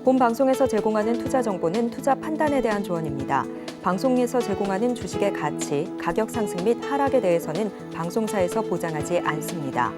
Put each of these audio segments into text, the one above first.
본 방송에서 제공하는 투자 정보는 투자 판단에 대한 조언입니다. 방송에서 제공하는 주식의 가치, 가격 상승 및 하락에 대해서는 방송사에서 보장하지 않습니다.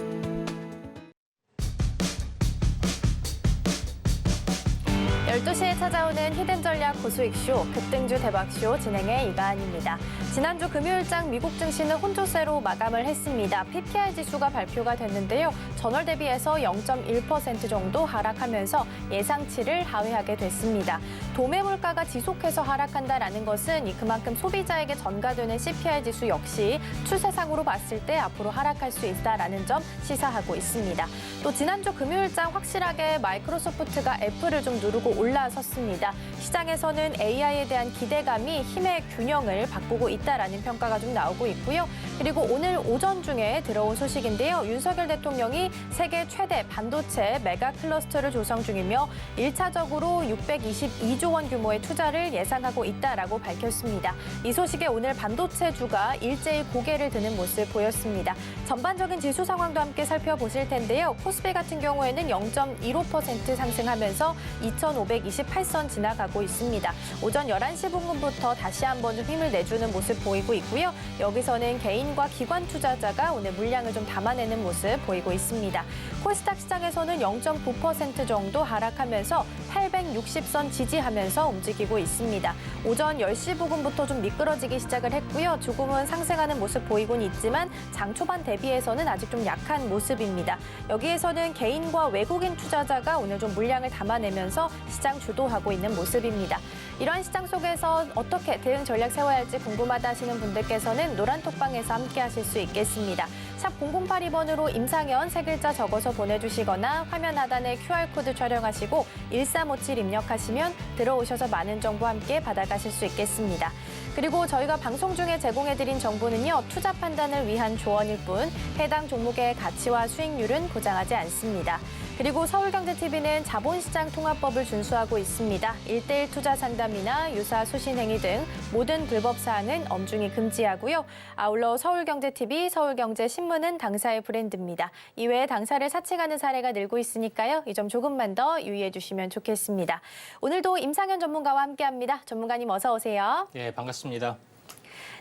시에 찾아오는 히든 전략 고수익쇼, 급등주 대박쇼 진행의 이가은입니다. 지난주 금요일장 미국 증시는 혼조세로 마감을 했습니다. PPI 지수가 발표가 됐는데요. 전월 대비해서 0.1% 정도 하락하면서 예상치를 하회하게 됐습니다. 도매 물가가 지속해서 하락한다라는 것은 그만큼 소비자에게 전가되는 CPI 지수 역시 추세상으로 봤을 때 앞으로 하락할 수 있다라는 점 시사하고 있습니다. 또 지난주 금요일장 확실하게 마이크로소프트가 애플을 좀 누르고 올라섰습니다. 시장에서는 AI에 대한 기대감이 힘의 균형을 바꾸고 있다라는 평가가 좀 나오고 있고요. 그리고 오늘 오전 중에 들어온 소식인데요. 윤석열 대통령이 세계 최대 반도체 메가 클러스터를 조성 중이며 1차적으로 622조 원 규모의 투자를 예상하고 있다라고 밝혔습니다. 이 소식에 오늘 반도체주가 일제히 고개를 드는 모습 보였습니다. 전반적인 지수 상황도 함께 살펴보실 텐데요. 코스피 같은 경우에는 0.15% 상승하면서 2,528선 지나가고 있습니다. 오전 11시 분부터 다시 한번 좀 힘을 내주는 모습 보이고 있고요. 여기서는 개인과 기관 투자자가 오늘 물량을 좀 담아내는 모습 보이고 있습니다. 코스닥 시장에서는 0.9% 정도 하락하면서 860선 지지하면서 움직이고 있습니다. 오전 10시 부근부터 좀 미끄러지기 시작을 했고요. 조금은 상승하는 모습 보이곤 있지만 장 초반 대비해서는 아직 좀 약한 모습입니다. 여기에서는 개인과 외국인 투자자가 오늘 좀 물량을 담아내면서 시장 주도하고 있는 모습입니다. 이러한 시장 속에서 어떻게 대응 전략 세워야 할지 궁금하다 하시는 분들께서는 노란톡방에서 함께 하실 수 있겠습니다. 샵 0082번으로 임상현 세 글자 적어서 보내주시거나 화면 하단에 QR코드 촬영하시고 1357 입력하시면 들어오셔서 많은 정보 함께 받아가실 수 있겠습니다. 그리고 저희가 방송 중에 제공해드린 정보는요. 투자 판단을 위한 조언일 뿐 해당 종목의 가치와 수익률은 보장하지 않습니다. 그리고 서울경제TV는 자본시장 통합법을 준수하고 있습니다. 1:1 투자 상담이나 유사 수신행위 등 모든 불법 사항은 엄중히 금지하고요. 아울러 서울경제TV, 서울경제신문은 당사의 브랜드입니다. 이외에 당사를 사칭하는 사례가 늘고 있으니까요. 이 점 조금만 더 유의해 주시면 좋겠습니다. 오늘도 임상현 전문가와 함께합니다. 전문가님 어서 오세요. 네, 반갑습니다.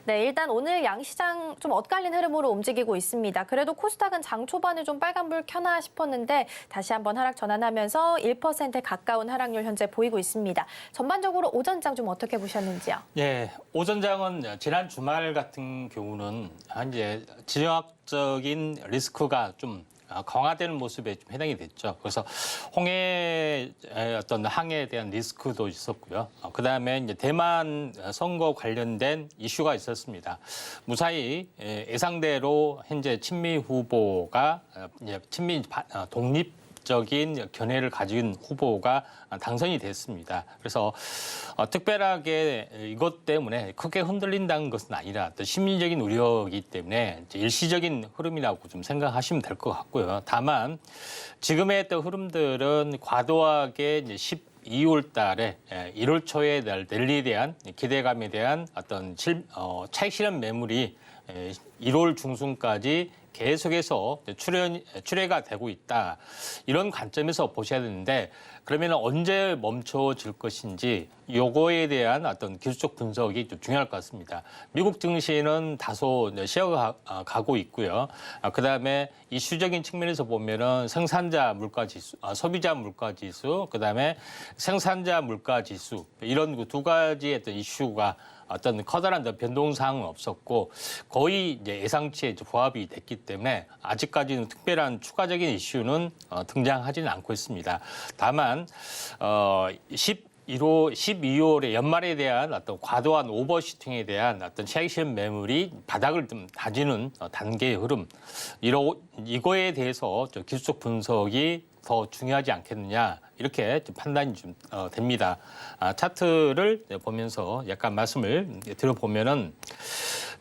네, 일단 오늘 양시장 좀 엇갈린 흐름으로 움직이고 있습니다. 그래도 코스닥은 장 초반에 좀 빨간불 켜나 싶었는데 다시 한번 하락 전환하면서 1%에 가까운 하락률 현재 보이고 있습니다. 전반적으로 오전장 좀 어떻게 보셨는지요? 예, 오전장은 지난 주말 같은 경우는 이제 지정학적인 리스크가 좀 강화되는 모습에 좀 해당이 됐죠. 그래서 홍해 어떤 항해에 대한 리스크도 있었고요. 그다음에 이제 대만 선거 관련된 이슈가 있었습니다. 무사히 예상대로 현재 친미 후보가 이제 친미 독립적인 견해를 가진 후보가 당선이 됐습니다. 그래서 특별하게 이것 때문에 크게 흔들린다는 것은 아니라 또 심리적인 우려이기 때문에 일시적인 흐름이라고 좀 생각하시면 될 것 같고요. 다만 지금의 어떤 흐름들은 과도하게 이제 12월 달에 1월 초에 랠리에 대한 기대감에 대한 어떤 차익 실현 매물이 1월 중순까지 계속해서 출회가 되고 있다. 이런 관점에서 보셔야 되는데 그러면 언제 멈춰질 것인지 요거에 대한 어떤 기술적 분석이 좀 중요할 것 같습니다. 미국 증시는 다소 쉬어가 가고 있고요. 그다음에 이슈적인 측면에서 보면은 생산자 물가 지수, 소비자 물가 지수, 그다음에 생산자 물가 지수 이런 두 가지의 어떤 이슈가 어떤 커다란 변동사항은 없었고 거의 이제 예상치에 부합이 됐기 때문에 아직까지는 특별한 추가적인 이슈는 등장하지는 않고 있습니다. 다만 12월에 연말에 대한 어떤 과도한 오버슈팅에 대한 어떤 차익 실현 매물이 바닥을 좀 다지는 단계의 흐름 이거에 대해서 기술적 분석이 더 중요하지 않겠느냐 이렇게 판단이 좀 됩니다. 차트를 보면서 약간 말씀을 드려보면은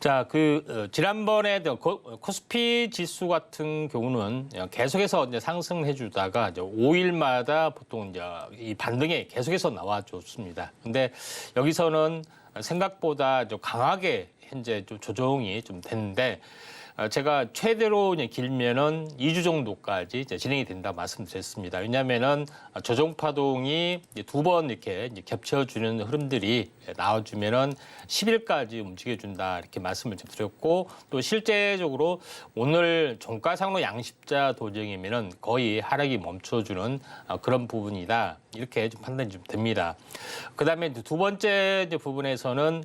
자, 지난번에 코스피 지수 같은 경우는 계속해서 이제 상승해주다가 이제 5일마다 보통 이제 이 반등에 계속해서 나와줬습니다. 근데 여기서는 생각보다 좀 강하게 현재 좀 조정이 좀 됐는데 제가 최대로 이제 길면은 2주 정도까지 이제 진행이 된다 말씀드렸습니다. 왜냐하면은 조정 파동이 두 번 이렇게 이제 겹쳐주는 흐름들이 나와주면은 10일까지 움직여준다 이렇게 말씀을 좀 드렸고, 또 실제적으로 오늘 종가상로 양십자 도정이면은 거의 하락이 멈춰주는 그런 부분이다 이렇게 좀 판단이 좀 됩니다. 그다음에 두 번째 이제 부분에서는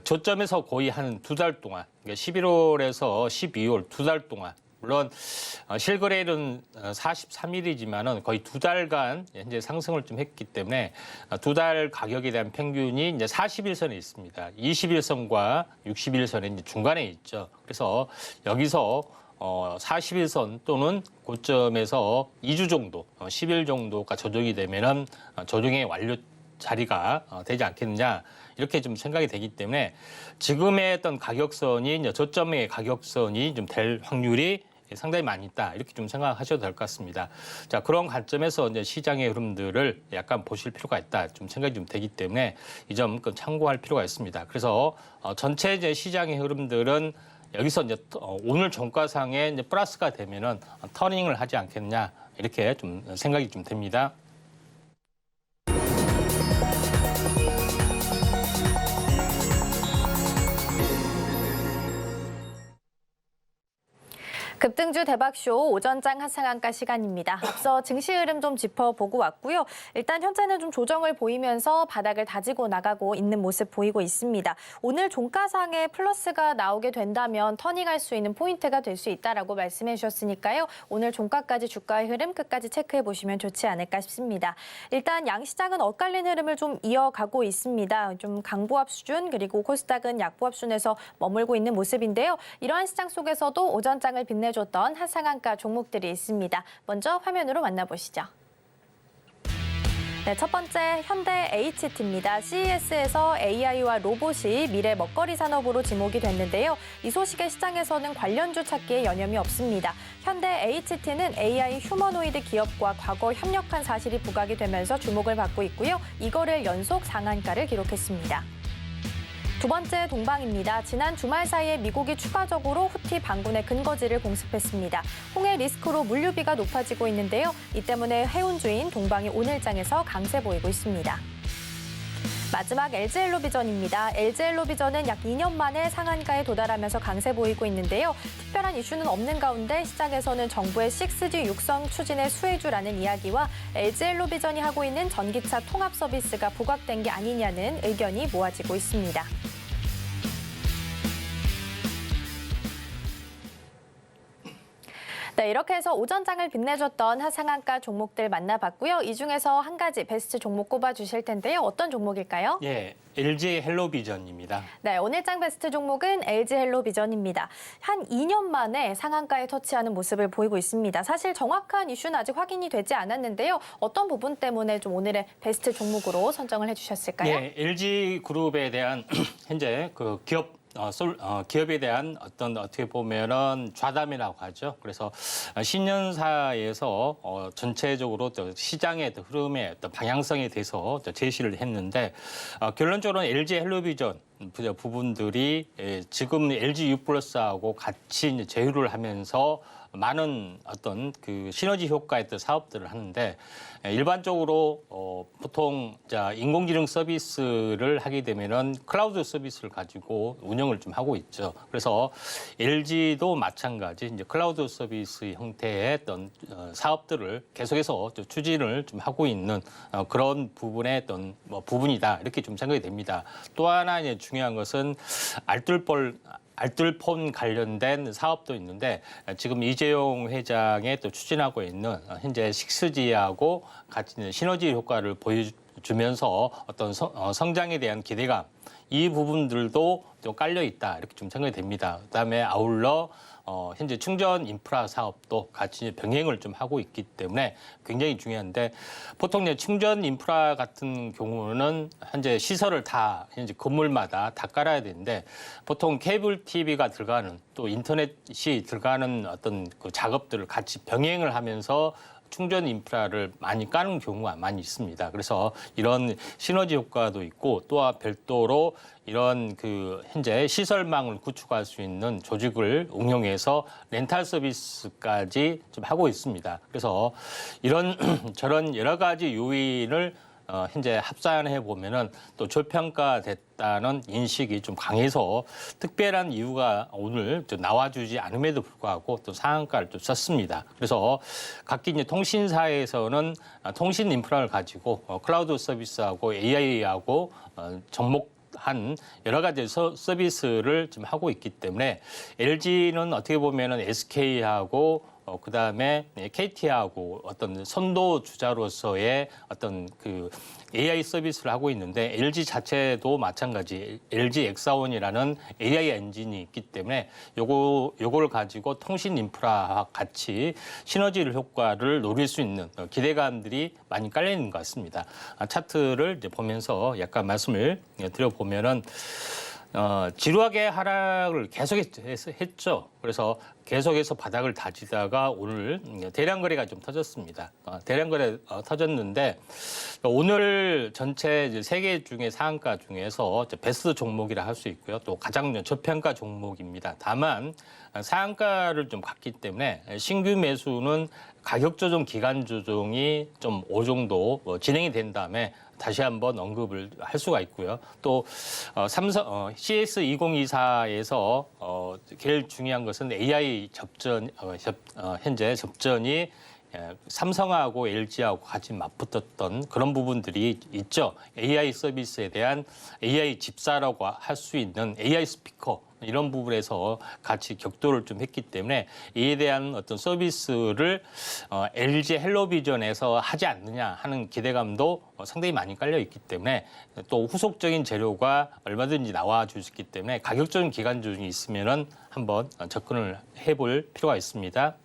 저점에서 거의 한 2달 동안, 그러니까 11월에서 12월 2달 동안, 물론 실거래일은 43일이지만은 거의 2달간 현재 상승을 좀 했기 때문에 2달 가격에 대한 평균이 이제 41선에 있습니다. 21선과 61선에 이제 중간에 있죠. 그래서 여기서 41선 또는 고점에서 2주 정도, 10일 정도가 조정이 되면은 조정의 완료 자리가 되지 않겠느냐 이렇게 좀 생각이 되기 때문에 지금의 어떤 가격선이 이제 저점의 가격선이 좀 될 확률이 상당히 많이 있다 이렇게 좀 생각하셔도 될 것 같습니다. 자, 그런 관점에서 이제 시장의 흐름들을 약간 보실 필요가 있다 좀 생각이 좀 되기 때문에 이 점 참고할 필요가 있습니다. 그래서 전체 이제 시장의 흐름들은 여기서 이제 오늘 종가상에 이제 플러스가 되면은 터닝을 하지 않겠느냐 이렇게 좀 생각이 좀 됩니다. 급등주 대박쇼 오전장 하상한가 시간입니다. 앞서 증시 흐름 좀 짚어보고 왔고요. 일단 현재는 좀 조정을 보이면서 바닥을 다지고 나가고 있는 모습 보이고 있습니다. 오늘 종가상에 플러스가 나오게 된다면 터닝할 수 있는 포인트가 될 수 있다라고 말씀해 주셨으니까요. 오늘 종가까지 주가의 흐름 끝까지 체크해 보시면 좋지 않을까 싶습니다. 일단 양시장은 엇갈린 흐름을 좀 이어가고 있습니다. 좀 강보합 수준 그리고 코스닥은 약보합 수준에서 머물고 있는 모습인데요. 이러한 시장 속에서도 오전장을 빛내 줬던 하상한가 종목들이 있습니다. 먼저 화면으로 만나보시죠. 네, 첫 번째 현대 HT입니다. CES에서 AI와 로봇이 미래 먹거리 산업으로 지목이 됐는데요. 이 소식에 시장에서는 관련주 찾기에 여념이 없습니다. 현대 HT는 AI 휴머노이드 기업과 과거 협력한 사실이 부각이 되면서 주목을 받고 있고요. 이거를 연속 상한가를 기록했습니다. 두 번째 동방입니다. 지난 주말 사이에 미국이 추가적으로 후티 반군의 근거지를 공습했습니다. 홍해 리스크로 물류비가 높아지고 있는데요. 이 때문에 해운주인 동방이 오늘장에서 강세 보이고 있습니다. 마지막 LG엘로비전입니다. LG엘로비전은 약 2년 만에 상한가에 도달하면서 강세 보이고 있는데요. 특별한 이슈는 없는 가운데 시장에서는 정부의 6G 육성 추진의 수혜주라는 이야기와 LG엘로비전이 하고 있는 전기차 통합 서비스가 부각된 게 아니냐는 의견이 모아지고 있습니다. 네, 이렇게 해서 오전장을 빛내줬던 하상한가 종목들 만나봤고요. 이 중에서 한 가지 베스트 종목 꼽아주실 텐데요. 어떤 종목일까요? 예, LG 헬로비전입니다. 네, 오늘장 베스트 종목은 LG 헬로비전입니다. 한 2년 만에 상한가에 터치하는 모습을 보이고 있습니다. 사실 정확한 이슈는 아직 확인이 되지 않았는데요. 어떤 부분 때문에 좀 오늘의 베스트 종목으로 선정을 해주셨을까요? 예, LG 그룹에 대한 현재 그 기업에 대한 어떻게 보면은 좌담이라고 하죠. 그래서 신년사에서 전체적으로 시장의 흐름의 방향성에 대해서 제시를 했는데 결론적으로는 LG 헬로비전 부분들이 지금 LG U+하고 같이 제휴를 하면서 많은 어떤 그 시너지 효과의 사업들을 하는데 일반적으로 보통 인공지능 서비스를 하게 되면은 클라우드 서비스를 가지고 운영을 좀 하고 있죠. 그래서 LG도 마찬가지 이제 클라우드 서비스 형태의 어떤 사업들을 계속해서 추진을 좀 하고 있는 그런 부분의 어떤 부분이다 이렇게 좀 생각이 됩니다. 또 하나 이제 중요한 것은 알뜰폰 관련된 사업도 있는데 지금 이재용 회장이 또 추진하고 있는 현재 6G하고 같이 시너지 효과를 보여주면서 어떤 성장에 대한 기대감 이 부분들도 좀 깔려 있다 이렇게 좀 생각이 됩니다. 그다음에 아울러 현재 충전 인프라 사업도 같이 병행을 좀 하고 있기 때문에 굉장히 중요한데 보통 이제 충전 인프라 같은 경우는 현재 시설을 다 현재 건물마다 다 깔아야 되는데 보통 케이블 TV가 들어가는 또 인터넷이 들어가는 어떤 그 작업들을 같이 병행을 하면서 충전 인프라를 많이 까는 경우가 많이 있습니다. 그래서 이런 시너지 효과도 있고 또한 별도로 이런 그 현재 시설망을 구축할 수 있는 조직을 운영해서 렌탈 서비스까지 좀 하고 있습니다. 그래서 이런 저런 여러 가지 요인을 현재 합산해 보면은 또 저평가됐다는 인식이 좀 강해서 특별한 이유가 오늘 좀 나와주지 않음에도 불구하고 또 상한가를 좀 썼습니다. 그래서 각기 이제 통신사에서는 통신 인프라를 가지고 클라우드 서비스하고 AI하고 접목한 여러 가지 서비스를 좀 하고 있기 때문에 LG는 어떻게 보면은 SK하고 그다음에 KT하고 어떤 선도 주자로서의 어떤 그 AI 서비스를 하고 있는데 LG 자체도 마찬가지 LG 엑사원이라는 AI 엔진이 있기 때문에 요거를 가지고 통신 인프라와 같이 시너지 효과를 노릴 수 있는 기대감들이 많이 깔려 있는 것 같습니다. 차트를 이제 보면서 약간 말씀을 드려보면은 지루하게 하락을 계속했죠. 그래서 계속해서 바닥을 다지다가 오늘 대량 거래가 좀 터졌습니다. 대량 거래 터졌는데 오늘 전체 세 개 중에 상한가 중에서 베스트 종목이라 할 수 있고요. 또 가장 저평가 종목입니다. 다만 상한가를 좀 갔기 때문에 신규 매수는 가격 조정, 기간 조정이 좀 어느 정도 진행이 된 다음에 다시 한번 언급을 할 수가 있고요. 또 삼성 CS2024에서 제일 중요한 것은 AI 접전 현재 접전이 삼성하고 LG하고 같이 맞붙었던 그런 부분들이 있죠. AI 서비스에 대한 AI 집사라고 할 수 있는 AI 스피커 이런 부분에서 같이 격돌을 좀 했기 때문에 이에 대한 어떤 서비스를 LG 헬로비전에서 하지 않느냐 하는 기대감도 상당히 많이 깔려 있기 때문에 또 후속적인 재료가 얼마든지 나와 줄 수 있기 때문에 가격적인 기간 조정이 있으면은 한번 접근을 해볼 필요가 있습니다.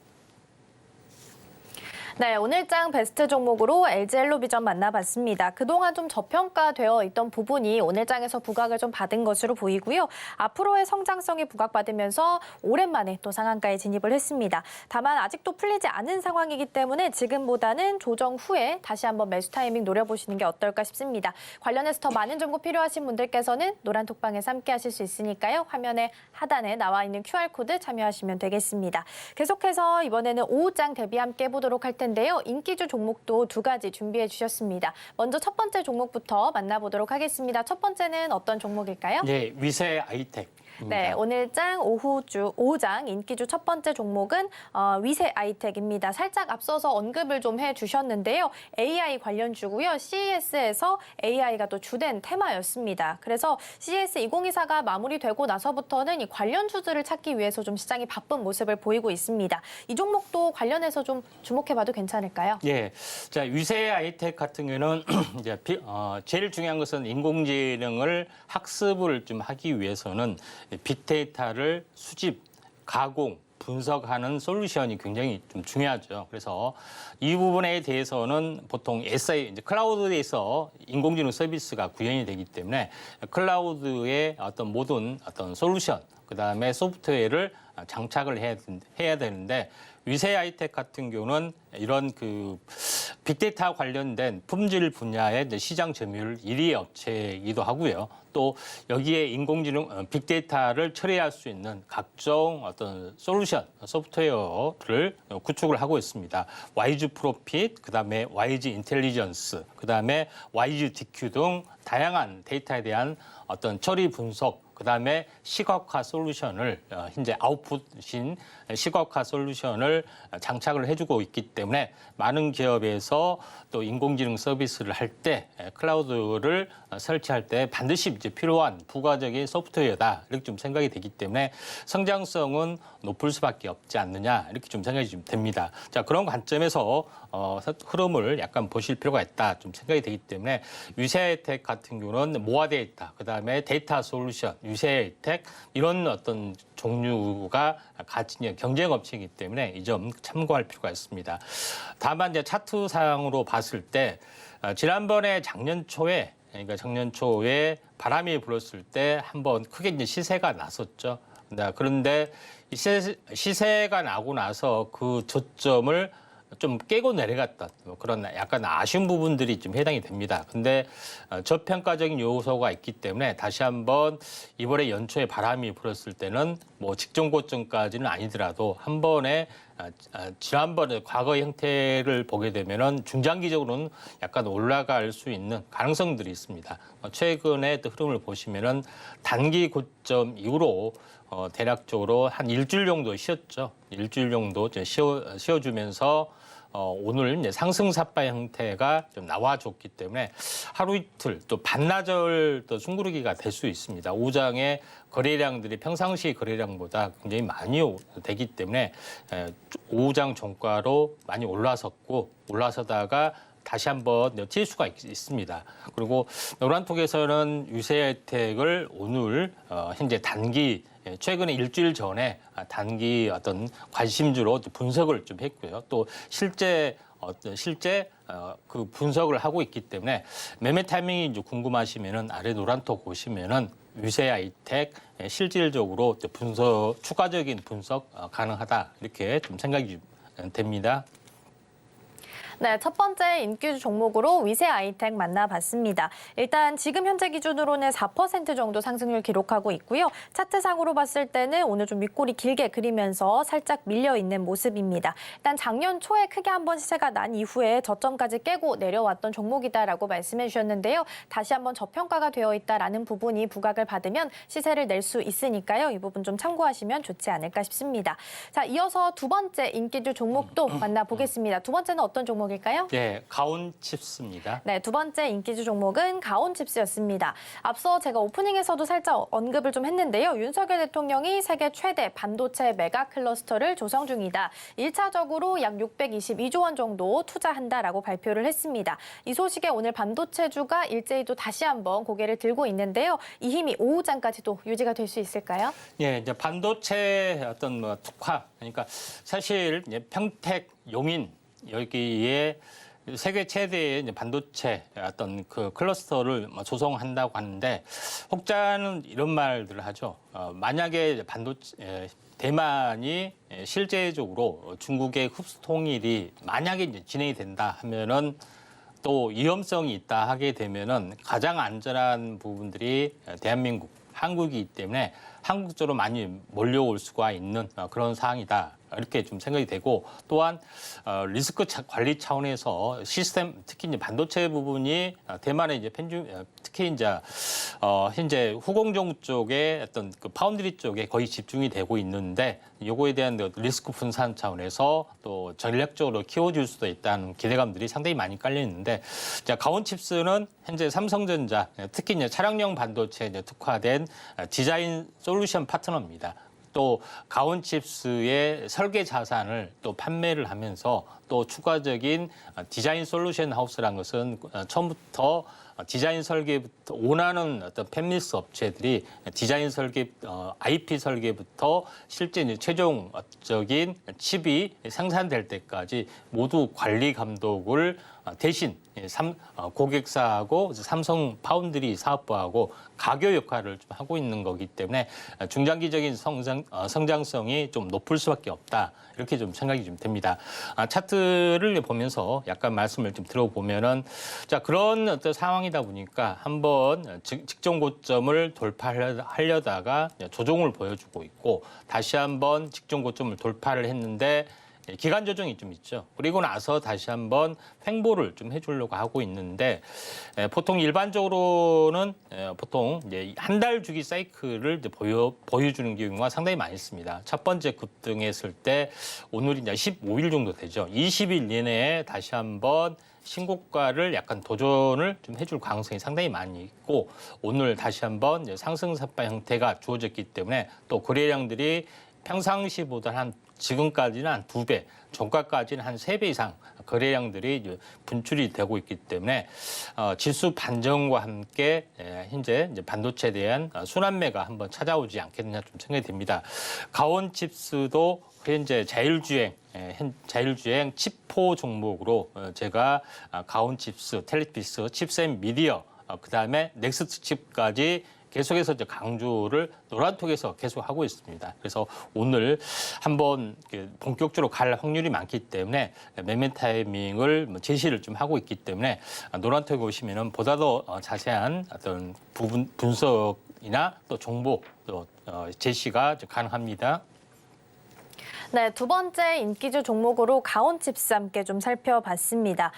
네, 오늘장 베스트 종목으로 LG 헬로비전 만나봤습니다. 그동안 좀 저평가되어 있던 부분이 오늘장에서 부각을 좀 받은 것으로 보이고요. 앞으로의 성장성이 부각받으면서 오랜만에 또 상한가에 진입을 했습니다. 다만 아직도 풀리지 않은 상황이기 때문에 지금보다는 조정 후에 다시 한번 매수 타이밍 노려보시는 게 어떨까 싶습니다. 관련해서 더 많은 정보 필요하신 분들께서는 노란톡방에서 함께 하실 수 있으니까요. 화면에 하단에 나와 있는 QR코드 참여하시면 되겠습니다. 계속해서 이번에는 오후장 대비 함께 해보도록 할 텐데요. 인기주 종목도 두 가지 준비해 주셨습니다. 먼저 첫 번째 종목부터 만나보도록 하겠습니다. 첫 번째는 어떤 종목일까요? 네, 위세 아이텍. 네, 오늘장 오후장 인기주 첫 번째 종목은 위세 아이텍입니다. 살짝 앞서서 언급을 좀 해주셨는데요. AI 관련주고요. CES에서 AI가 또 주된 테마였습니다. 그래서 CES 2024가 마무리되고 나서부터는 이 관련주들을 찾기 위해서 좀 시장이 바쁜 모습을 보이고 있습니다. 이 종목도 관련해서 좀 주목해봐도 괜찮을까요? 예, 자 위세 아이텍 같은 경우는 이제 제일 중요한 것은 인공지능을 학습을 좀 하기 위해서는 빅데이터를 수집, 가공, 분석하는 솔루션이 굉장히 좀 중요하죠. 그래서 이 부분에 대해서는 보통 SI, 이제 클라우드에서 인공지능 서비스가 구현이 되기 때문에 클라우드의 어떤 모든 어떤 솔루션, 그 다음에 소프트웨어를 장착을 해야 되는데 위세 아이텍 같은 경우는 이런 그 빅데이터 관련된 품질 분야의 시장 점유율 1위 업체이기도 하고요. 또 여기에 인공지능 빅데이터를 처리할 수 있는 각종 어떤 솔루션, 소프트웨어를 구축을 하고 있습니다. 와이즈 프로핏, 그다음에 와이즈 인텔리전스, 그다음에 와이즈 DQ 등 다양한 데이터에 대한 어떤 처리 분석, 그다음에 시각화 솔루션을 현재 아웃풋인 시각화 솔루션을 장착을 해주고 있기 때문에 많은 기업에서 또 인공지능 서비스를 할 때 클라우드를 설치할 때 반드시 이제 필요한 부가적인 소프트웨어다 이렇게 좀 생각이 되기 때문에 성장성은 높을 수밖에 없지 않느냐 이렇게 좀 생각이 좀 됩니다. 자 그런 관점에서 흐름을 약간 보실 필요가 있다 좀 생각이 되기 때문에 위세아이텍 같은 경우는 모아 데이터, 그다음에 데이터 솔루션, 위세아이텍 이런 어떤 종류가 같이 경쟁 업체이기 때문에 이 점 참고할 필요가 있습니다. 다만 이제 차트상으로 봤을 때 지난번에 작년 초에 바람이 불었을 때 한번 크게 이제 시세가 났었죠. 그런데 시세가 나고 나서 그 저점을 좀 깨고 내려갔던 뭐 그런 약간 아쉬운 부분들이 좀 해당이 됩니다. 근데 저평가적인 요소가 있기 때문에 다시 한번 이번에 연초에 바람이 불었을 때는 뭐 직전 고점까지는 아니더라도 한 번에 지난번에 과거 형태를 보게 되면은 중장기적으로는 약간 올라갈 수 있는 가능성들이 있습니다. 최근의 또 흐름을 보시면은 단기 고점 이후로 대략적으로 한 일주일 정도 쉬었죠. 일주일 정도 쉬어주면서 오늘 이제 상승 삿바 형태가 좀 나와줬기 때문에 하루 이틀 또 반나절 또 숨고르기가 될 수 있습니다. 오후장에 거래량들이 평상시 거래량보다 굉장히 많이 되기 때문에 오후장 종가로 많이 올라서다가 다시 한번 튈 수가 있습니다. 그리고 노란톡에서는 유세 혜택을 오늘 현재 단기 최근에 일주일 전에 단기 어떤 관심주로 분석을 좀 했고요. 또 실제 그 분석을 하고 있기 때문에 매매 타이밍이 이제 궁금하시면은 아래 노란톡 보시면은 유세 하이텍 실질적으로 추가적인 분석 가능하다 이렇게 좀 생각이 됩니다. 네, 첫 번째 인기주 종목으로 위세 아이텍 만나봤습니다. 일단 지금 현재 기준으로는 4% 정도 상승률 기록하고 있고요. 차트상으로 봤을 때는 오늘 좀 윗골이 길게 그리면서 살짝 밀려 있는 모습입니다. 일단 작년 초에 크게 한번 시세가 난 이후에 저점까지 깨고 내려왔던 종목이다라고 말씀해 주셨는데요. 다시 한번 저평가가 되어 있다라는 부분이 부각을 받으면 시세를 낼 수 있으니까요. 이 부분 좀 참고하시면 좋지 않을까 싶습니다. 자, 이어서 두 번째 인기주 종목도 만나보겠습니다. 두 번째는 어떤 종목일까요? 네, 가온칩스입니다. 네, 두 번째 인기주 종목은 가온칩스였습니다. 앞서 제가 오프닝에서도 살짝 언급을 좀 했는데요. 윤석열 대통령이 세계 최대 반도체 메가 클러스터를 조성 중이다. 1차적으로 약 622조 원 정도 투자한다라고 발표를 했습니다. 이 소식에 오늘 반도체주가 일제히도 다시 한번 고개를 들고 있는데요. 이 힘이 오후장까지도 유지가 될 수 있을까요? 예, 이제 반도체 어떤 뭐 특화, 그러니까 사실 평택, 용인 여기에 세계 최대의 이제 반도체 어떤 그 클러스터를 조성한다고 하는데 혹자는 이런 말들을 하죠. 만약에 대만이 실제적으로 중국의 흡수 통일이 만약에 이제 진행이 된다 하면은 또 위험성이 있다 하게 되면은 가장 안전한 부분들이 대한민국, 한국이기 때문에 한국 쪽으로 많이 몰려올 수가 있는 그런 사항이다. 이렇게 좀 생각이 되고 또한 리스크 관리 차원에서 시스템 특히 이제 반도체 부분이 대만의 이제 특히 이제 현재 후공정 쪽에 어떤 그 파운드리 쪽에 거의 집중이 되고 있는데 요거에 대한 리스크 분산 차원에서 또 전략적으로 키워줄 수도 있다는 기대감들이 상당히 많이 깔려 있는데 자, 가온칩스는 현재 삼성전자 특히 이제 차량용 반도체에 이제 특화된 디자인 솔루션 파트너입니다. 또 가온칩스의 설계 자산을 또 판매를 하면서 또 추가적인 디자인 솔루션 하우스라는 것은 처음부터 디자인 설계부터 원하는 어떤 팹리스 업체들이 디자인 설계, IP 설계부터 실제 이제 최종적인 칩이 생산될 때까지 모두 관리 감독을 대신 고객사하고 삼성 파운드리 사업부하고 가교 역할을 좀 하고 있는 거기 때문에 중장기적인 성장성이 좀 높을 수밖에 없다. 이렇게 좀 생각이 좀 됩니다. 차트를 보면서 약간 말씀을 좀 들어보면은 자, 그런 어떤 상황이다 보니까 한번 직전 고점을 돌파하려다가 조정을 보여주고 있고 다시 한번 직전 고점을 돌파를 했는데 기간 조정이 좀 있죠. 그리고 나서 다시 한번 횡보를 좀 해주려고 하고 있는데 보통 일반적으로는 보통 이제 한 달 주기 사이클을 이제 보여주는 경우가 상당히 많이 있습니다. 첫 번째 급등했을 때 오늘이 이제 15일 정도 되죠. 20일 이내에 다시 한번 신고가를 약간 도전을 좀 해줄 가능성이 상당히 많이 있고 오늘 다시 한번 이제 상승 삿바 형태가 주어졌기 때문에 또 거래량들이 평상시보다 한 지금까지는 한 2배, 종가까지는 한 3배 이상 거래량들이 이제 분출이 되고 있기 때문에 지수 반전과 함께 현재 이제 반도체에 대한 순환매가 한번 찾아오지 않겠느냐 좀 생각이 됩니다. 가온칩스도 현재 자율주행 칩포 종목으로 제가 가온칩스, 텔레피스, 칩센 미디어, 그다음에 넥스트 칩까지 계속해서 이제 강조를 노란톡에서 계속 하고 있습니다. 그래서 오늘 한번 본격적으로 갈 확률이 많기 때문에 매매 타이밍을 제시를 좀 하고 있기 때문에 노란톡에 오시면은 보다 더 자세한 어떤 부분 분석이나 또 정보 또 제시가 가능합니다. 네, 두 번째 인기주 종목으로 가온칩스 함께 좀 살펴봤습니다.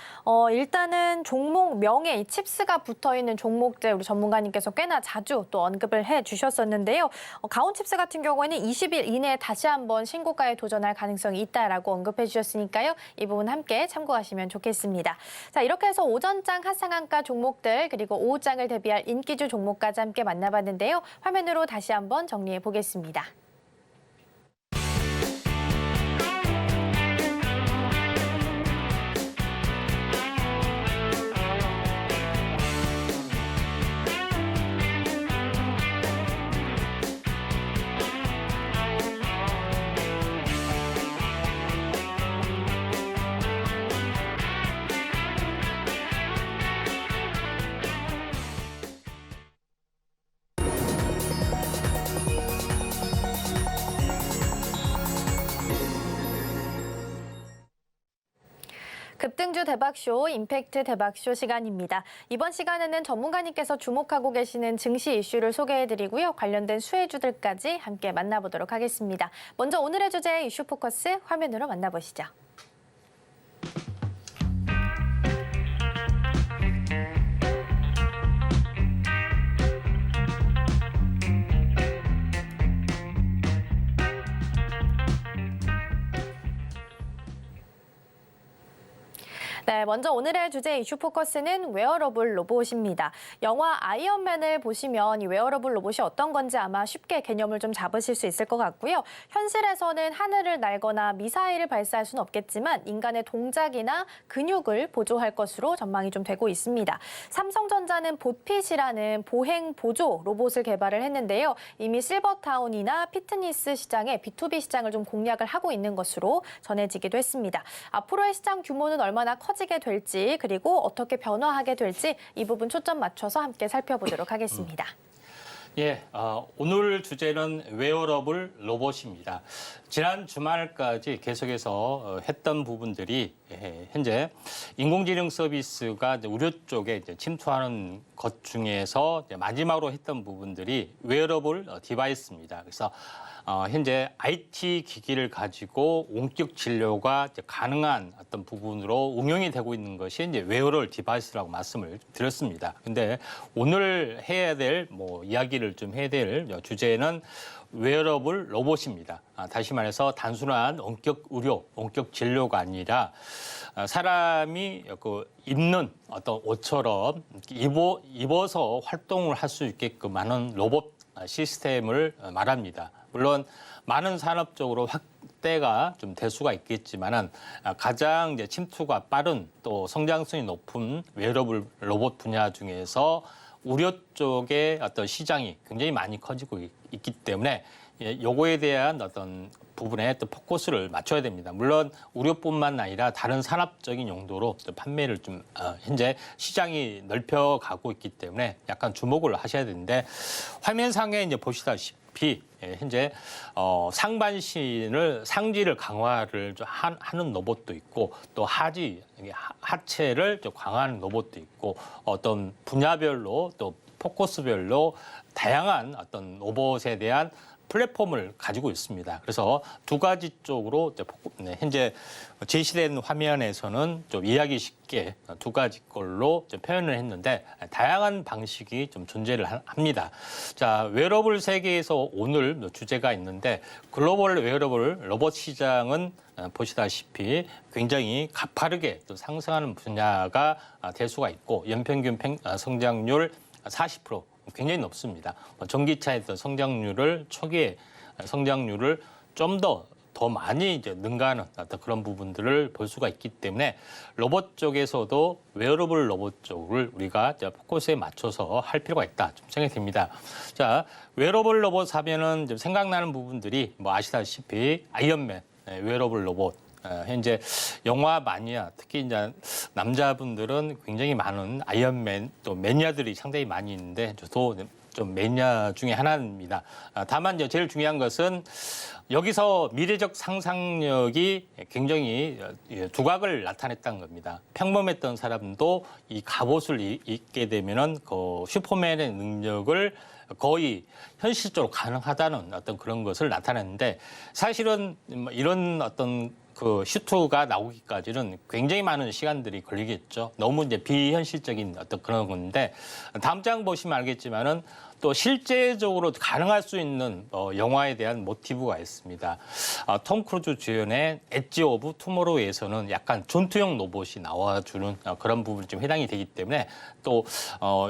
일단은 종목 명에 이 칩스가 붙어있는 종목들 우리 전문가님께서 꽤나 자주 또 언급을 해주셨었는데요. 가온칩스 같은 경우에는 20일 이내에 다시 한번 신고가에 도전할 가능성이 있다라고 언급해 주셨으니까요. 이 부분 함께 참고하시면 좋겠습니다. 자, 이렇게 해서 오전장 하상한가 종목들 그리고 오후장을 대비할 인기주 종목까지 함께 만나봤는데요. 화면으로 다시 한번 정리해 보겠습니다. 급등주 대박쇼, 임팩트 대박쇼 시간입니다. 이번 시간에는 전문가님께서 주목하고 계시는 증시 이슈를 소개해드리고요. 관련된 수혜주들까지 함께 만나보도록 하겠습니다. 먼저 오늘의 주제 이슈 포커스 화면으로 만나보시죠. 네, 먼저 오늘의 주제 이슈 포커스는 웨어러블 로봇입니다. 영화 아이언맨을 보시면 이 웨어러블 로봇이 어떤 건지 아마 쉽게 개념을 좀 잡으실 수 있을 것 같고요. 현실에서는 하늘을 날거나 미사일을 발사할 수는 없겠지만 인간의 동작이나 근육을 보조할 것으로 전망이 좀 되고 있습니다. 삼성전자는 보핏이라는 보행 보조 로봇을 개발을 했는데요. 이미 실버타운이나 피트니스 시장에 B2B 시장을 좀 공략을 하고 있는 것으로 전해지기도 했습니다. 앞으로의 시장 규모는 얼마나 커지게 될지 그리고 어떻게 변화하게 될지 이 부분 초점 맞춰서 함께 살펴보도록 하겠습니다. 예, 오늘 주제는 웨어러블 로봇입니다. 지난 주말까지 계속해서 했던 부분들이 현재 인공지능 서비스가 우려 쪽에 침투하는 것 중에서 마지막으로 했던 부분들이 웨어러블 디바이스입니다. 그래서 현재 IT 기기를 가지고 원격 진료가 가능한 어떤 부분으로 응용이 되고 있는 것이 이제 웨어러블 디바이스라고 말씀을 드렸습니다. 근데 오늘 해야 될 이야기를 좀 해야 될 주제는 웨어러블 로봇입니다. 다시 말해서 단순한 원격 의료, 원격 진료가 아니라 사람이 입는 어떤 옷처럼 입어서 활동을 할 수 있게끔 하는 로봇 시스템을 말합니다. 물론 많은 산업적으로 확대가 좀 될 수가 있겠지만은 가장 이제 침투가 빠른 또 성장성이 높은 웨어러블 로봇 분야 중에서 의료 쪽의 어떤 시장이 굉장히 많이 커지고 있기 때문에 요거에 대한 어떤 부분에 또 포커스를 맞춰야 됩니다. 물론 의료뿐만 아니라 다른 산업적인 용도로 또 판매를 좀 현재 시장이 넓혀가고 있기 때문에 약간 주목을 하셔야 되는데 화면상에 이제 보시다시피 현재 상지를 강화를 좀 하는 로봇도 있고 또 하체를 좀 강화하는 로봇도 있고 어떤 분야별로 또 포커스별로 다양한 어떤 로봇에 대한 플랫폼을 가지고 있습니다. 그래서 두 가지 쪽으로 현재 제시된 화면에서는 좀 이해하기 쉽게 두 가지 걸로 좀 표현을 했는데 다양한 방식이 좀 존재를 합니다. 자, 웨어러블 세계에서 오늘 주제가 있는데 글로벌 웨어러블 로봇 시장은 보시다시피 굉장히 가파르게 또 상승하는 분야가 될 수가 있고 연평균 성장률 40% 굉장히 높습니다. 전기차의 성장률을 초기에 성장률을 좀 더 많이 이제 능가하는 어떤 그런 부분들을 볼 수가 있기 때문에 로봇 쪽에서도 웨어러블 로봇 쪽을 우리가 포커스에 맞춰서 할 필요가 있다 좀 생각이 듭니다. 자, 웨어러블 로봇 하면은 좀 생각나는 부분들이 아시다시피 아이언맨 웨어러블 로봇. 현재 영화 마니아, 특히 이제 남자분들은 굉장히 많은 아이언맨 또 매니아들이 상당히 많이 있는데 저도 좀 매니아 중에 하나입니다. 다만 이제 제일 중요한 것은 여기서 미래적 상상력이 굉장히 두각을 나타냈다는 겁니다. 평범했던 사람도 이 갑옷을 입게 되면은 그 슈퍼맨의 능력을 거의 현실적으로 가능하다는 어떤 그런 것을 나타냈는데 사실은 이런 어떤 그 슈트가 나오기까지는 굉장히 많은 시간들이 걸리겠죠. 너무 이제 비현실적인 어떤 그런 건데 다음 장 보시면 알겠지만은 또 실제적으로 가능할 수 있는 영화에 대한 모티브가 있습니다. 톰 크루즈 주연의 엣지 오브 투모로우에서는 약간 전투형 로봇이 나와주는 그런 부분이 좀 해당이 되기 때문에 또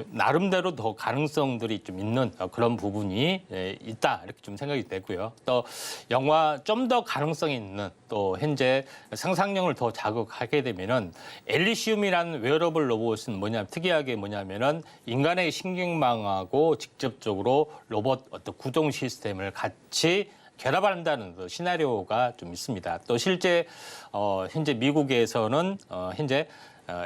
나름대로 더 가능성들이 좀 있는 그런 부분이 있다 이렇게 좀 생각이 되고요. 또 영화 좀 더 가능성이 있는 또 현재 상상력을 더 자극하게 되면은 엘리시움이라는 웨어러블 로봇은 특이하게 뭐냐면은 인간의 신경망하고 직접적으로 로봇 어떤 구동 시스템을 같이 결합한다는 그 시나리오가 좀 있습니다. 또 실제 현재 미국에서는 현재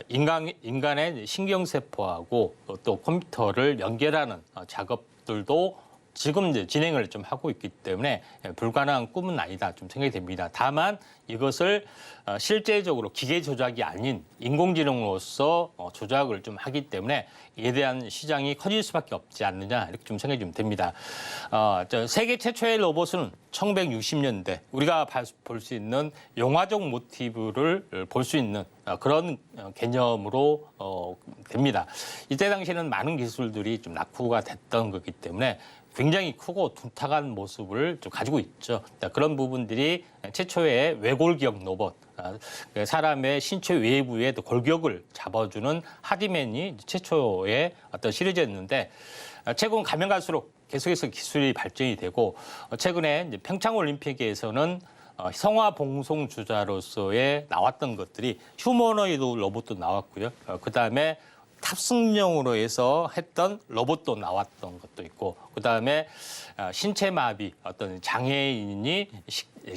인간의 신경세포하고 또 컴퓨터를 연결하는 작업들도 지금 이제 진행을 좀 하고 있기 때문에 불가능한 꿈은 아니다 좀 생각이 됩니다. 다만 이것을 실제적으로 기계 조작이 아닌 인공지능으로서 조작을 좀 하기 때문에 이에 대한 시장이 커질 수밖에 없지 않느냐 이렇게 좀 생각이 좀 됩니다. 세계 최초의 로봇은 1960년대 우리가 볼 수 있는 영화적 모티브를 볼 수 있는 그런 개념으로 됩니다. 이때 당시에는 많은 기술들이 좀 낙후가 됐던 거기 때문에 굉장히 크고 둔탁한 모습을 좀 가지고 있죠. 그런 부분들이 최초의 외골격 로봇, 사람의 신체 외부에 골격을 잡아주는 하디맨이 최초의 어떤 시리즈였는데 최근 가면 갈수록 계속해서 기술이 발전이 되고 최근에 이제 평창 올림픽에서는 성화 봉송 주자로서의 나왔던 것들이 휴머노이드 로봇도 나왔고요. 그다음에 탑승용으로 해서 했던 로봇도 나왔던 것도 있고 그다음에 신체 마비 어떤 장애인이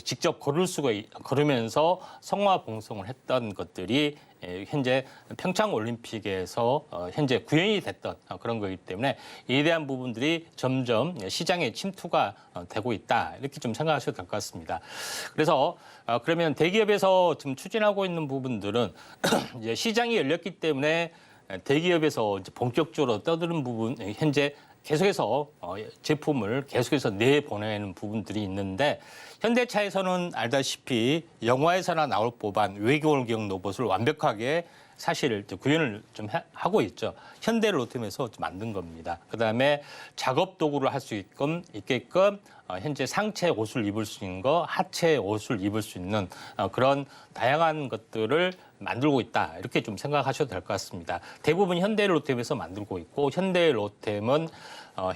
직접 걸으면서 성화 봉송을 했던 것들이 현재 평창 올림픽에서 현재 구현이 됐던 그런 거기 때문에 이에 대한 부분들이 점점 시장에 침투가 되고 있다 이렇게 좀 생각하셔도 될 것 같습니다. 그래서 그러면 대기업에서 지금 추진하고 있는 부분들은 이제 시장이 열렸기 때문에 대기업에서 이제 본격적으로 떠드는 부분 현재 계속해서 제품을 계속해서 내보내는 부분들이 있는데 현대차에서는 알다시피 영화에서나 나올 법한 외골격 로봇을 완벽하게 사실 구현을 좀 하고 있죠. 현대로템에서 만든 겁니다. 그다음에 작업 도구를 할 수 있게끔 현재 상체 옷을 입을 수 있는 거, 하체 옷을 입을 수 있는 그런 다양한 것들을 만들고 있다. 이렇게 좀 생각하셔도 될 것 같습니다. 대부분 현대로템에서 만들고 있고 현대로템은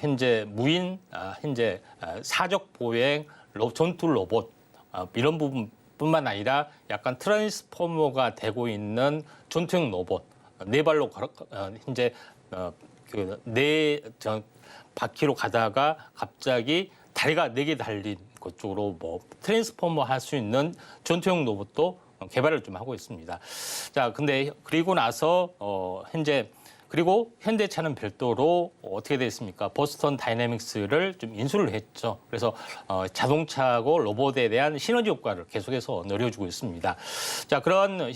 현재 무인, 현재 사적 보행, 전투 로봇 이런 부분뿐만 아니라 약간 트랜스포머가 되고 있는 전투형 로봇 네 발로 현재 바퀴로 가다가 갑자기 다리가 4개 달린 그쪽으로 트랜스포머 할 수 있는 전투형 로봇도 개발을 좀 하고 있습니다. 자, 근데 그리고 나서 현재 그리고 현대차는 별도로 어떻게 됐습니까? 보스턴 다이내믹스를 좀 인수를 했죠. 그래서 자동차하고 로봇에 대한 시너지 효과를 계속해서 늘려주고 있습니다. 자, 그런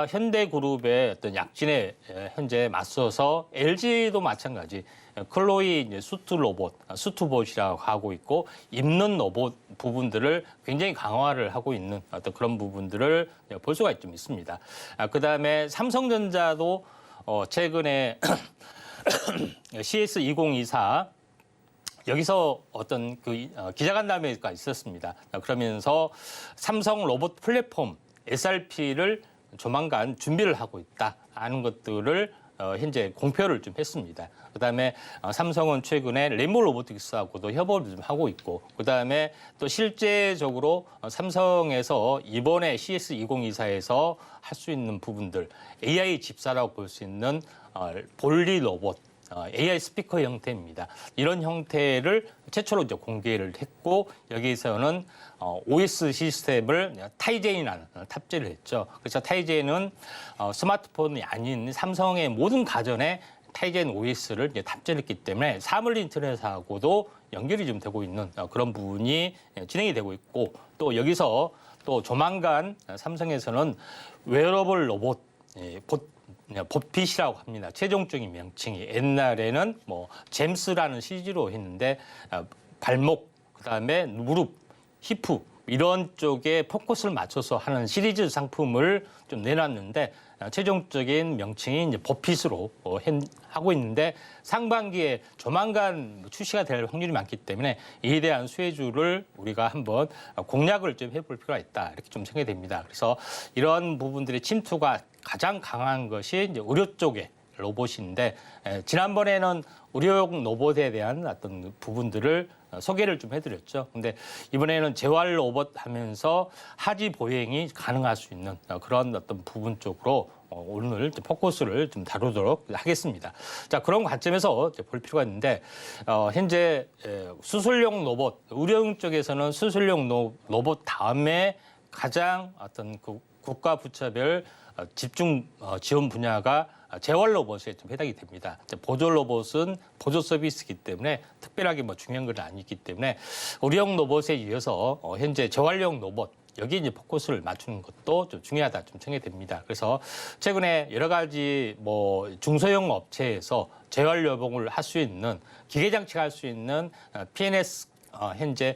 현대그룹의 어떤 약진에 현재 맞서서 LG도 마찬가지. 클로이 수트 로봇, 수트봇이라고 하고 있고 입는 로봇 부분들을 굉장히 강화를 하고 있는 어떤 그런 부분들을 볼 수가 좀 있습니다. 그다음에 삼성전자도 최근에 CS2024 여기서 어떤 기자간담회가 있었습니다. 그러면서 삼성 로봇 플랫폼 SRP를 조만간 준비를 하고 있다 하는 것들을 현재 공표를 좀 했습니다. 그다음에 삼성은 최근에 레인보우 로보틱스하고도 협업을 좀 하고 있고 그다음에 또 실제적으로 삼성에서 이번에 CS2024에서 할 수 있는 부분들 AI 집사라고 볼 수 있는 볼리 로봇 AI 스피커 형태입니다. 이런 형태를 최초로 이제 공개를 했고 여기에서는 OS 시스템을 타이젠이라는 탑재를 했죠. 그래서 타이젠은 스마트폰이 아닌 삼성의 모든 가전에 타이젠 OS를 이제 탑재했기 때문에 사물 인터넷하고도 연결이 좀 되고 있는 그런 부분이 진행이 되고 있고, 또 여기서 또 조만간 삼성에서는 웨어러블 로봇 봇핏이라고 합니다. 최종적인 명칭이 옛날에는 뭐 잼스라는 CG로 했는데 발목, 그다음에 무릎, 히프 이런 쪽에 포커스를 맞춰서 하는 시리즈 상품을 좀 내놨는데 최종적인 명칭이 이제 봇핏으로 하고 있는데 상반기에 조만간 출시가 될 확률이 많기 때문에 이에 대한 수혜주를 우리가 한번 공략을 좀 해볼 필요가 있다 이렇게 좀 생각이 됩니다. 그래서 이런 부분들의 침투가 가장 강한 것이 이제 의료 쪽의 로봇인데 지난번에는 의료용 로봇에 대한 어떤 부분들을 소개를 좀 해드렸죠. 근데 이번에는 재활 로봇 하면서 하지 보행이 가능할 수 있는 그런 어떤 부분 쪽으로 오늘 포커스를 좀 다루도록 하겠습니다. 자, 그런 관점에서 볼 필요가 있는데 현재 수술용 로봇, 의료용 쪽에서는 수술용 로봇 다음에 가장 어떤 그 국가 부처별 집중 지원 분야가 재활 로봇에 좀 해당이 됩니다. 보조 로봇은 보조 서비스이기 때문에 특별하게 뭐 중요한 건 아니기 때문에 의료용 로봇에 이어서 현재 재활용 로봇 여기 이제 포커스를 맞추는 것도 좀 중요하다 좀 생각이 됩니다. 그래서 최근에 여러 가지 뭐 중소형 업체에서 재활 여봉을 할 수 있는 기계 장치가 할 수 있는 PNS 현재